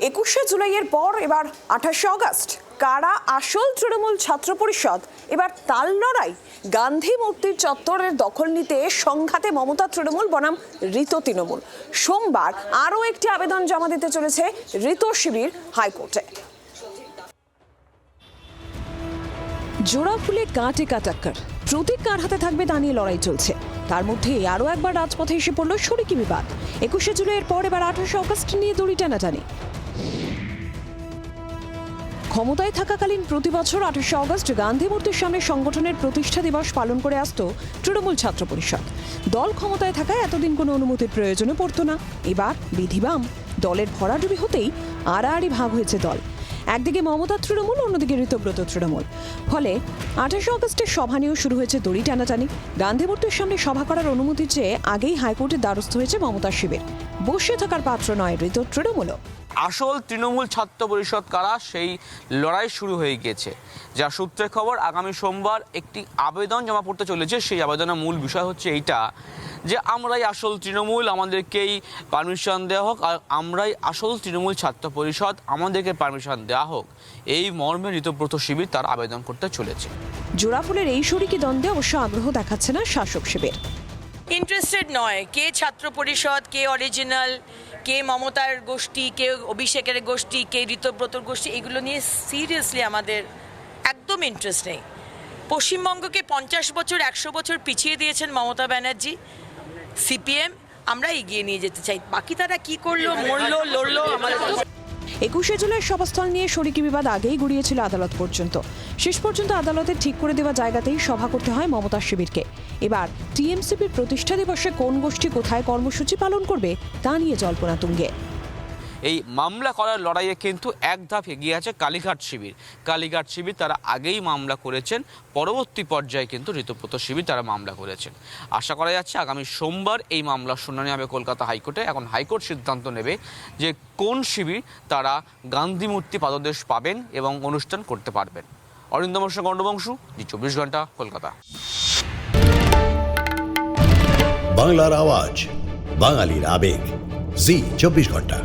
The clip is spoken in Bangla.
21শে জুলাইয়ের পর এবার 28শে আগস্ট কারা আসল তৃণমূল ছাত্র পরিষদ, এবার তাল লড়াই। গান্ধী মূর্তির চত্বরের দখল নিতে সংঘাতে মমতা তৃণমূল বনাম ঋত তৃণমূল। সোমবার আরও একটি আবেদন জমা দিতে চলেছে ঋত শিবির হাইকোর্টে। জোড়া ফুলে কাটে কাটাক্কার, প্রতীক কার হাতে থাকবে তা নিয়ে লড়াই চলছে। তার মধ্যে আরও একবার রাজপথে এসে পড়ল শরিকি বিবাদ। 21শে জুলাইয়ের পর এবার 28শে আগস্ট নিয়ে দড়ি টানাটানি। ক্ষমতায় থাকাকালীন প্রতি বছর 28শে আগস্ট গান্ধী মূর্তির সামনে সংগঠনের প্রতিষ্ঠা দিবস পালন করে আসত তৃণমূল ছাত্র পরিষদ। দল ক্ষমতায় থাকায় এতদিন কোনো অনুমতির প্রয়োজনে পড়তো না। এবার বিধিবাম দলের ভরাডুবি হতেই আড়াআড়ি ভাগ হয়েছে দল। একদিকে মমতা তৃণমূল, অন্যদিকে ঋতব্রত তৃণমূল। ফলে 28শে আগস্টের সভা নিয়েও শুরু হয়েছে দড়ি টানাটানি। গান্ধী মূর্তির সামনে সভা করার অনুমতি চেয়ে আগেই হাইকোর্টের দ্বারস্থ হয়েছে মমতার শিবির। বসে থাকার পাত্র নয় ঋত তৃণমূলও। আসল তৃণমূল ছাত্র পরিষদ কারা, সেই লড়াই শুরু হয়ে গিয়েছে। যা সূত্রের খবর, আগামী সোমবার একটি আবেদন জমা পড়তে চলেছে। সেই আবেদনের মূল বিষয় হচ্ছে এইটা যে আমরাই আসল তৃণমূল, আমাদেরকেই পারমিশন দেওয়া হোক, আর আমরাই আসল তৃণমূল ছাত্র পরিষদ, আমাদেরকে পারমিশন দেওয়া হোক। এই মর্মে ঋতব্রত শিবির তার আবেদন করতে চলেছে। জোড়াফুলের এই শরিকি দ্বন্দ্বে অবশ্য আগ্রহ দেখাচ্ছে না শাসক শিবির। ইন্টারেস্টেড নয় কে ছাত্র পরিষদ, কে অরিজিনাল, কে মমতার গোষ্ঠী, কে অভিষেকের গোষ্ঠী, কে ঋতব্রতর গোষ্ঠী, এগুলো নিয়ে সিরিয়াসলি আমাদের একদম ইন্টারেস্ট নেই। পশ্চিমবঙ্গকে 50 বছর 100 বছর পিছিয়ে দিয়েছেন মমতা ব্যানার্জি, সিপিএম। আমরা এগিয়ে নিয়ে যেতে চাই, বাকি তারা কি করলো, মরলো, লড়লো আমাদের। 21শে জুলাইয়ের সভাস্থল নিয়ে শরিকি বিবাদ আগেই গড়িয়েছিল আদালত পর্যন্ত। শেষ পর্যন্ত আদালতের ঠিক করে দেওয়া জায়গাতেই সভা করতে হয় মমতার শিবিরকে। এবার টিএমসিপির প্রতিষ্ঠা দিবসে কোন গোষ্ঠী কোথায় কর্মসূচি পালন করবে তা নিয়ে জল্পনা তুঙ্গে। এই মামলা করার লড়াইয়ে কিন্তু এক ধাপ এগিয়ে আছে কালীঘাট শিবির। কালীঘাট শিবির তারা আগেই মামলা করেছেন, পরবর্তী পর্যায়ে কিন্তু ঋতব্রত শিবির তারা মামলা করেছেন। আশা করা যাচ্ছে আগামী সোমবার এই মামলার শুনানি হবে কলকাতা হাইকোর্টে। এখন হাইকোর্ট সিদ্ধান্ত নেবে যে কোন শিবির তারা গান্ধী মূর্তি পাদদেশ পাবেন এবং অনুষ্ঠান করতে পারবেন। অরিন্দম গণ্ডবংশু, জি 24 ঘন্টা, কলকাতা। বাংলার আওয়াজ, বাঙালির আবেগ, জি 24 ঘন্টা।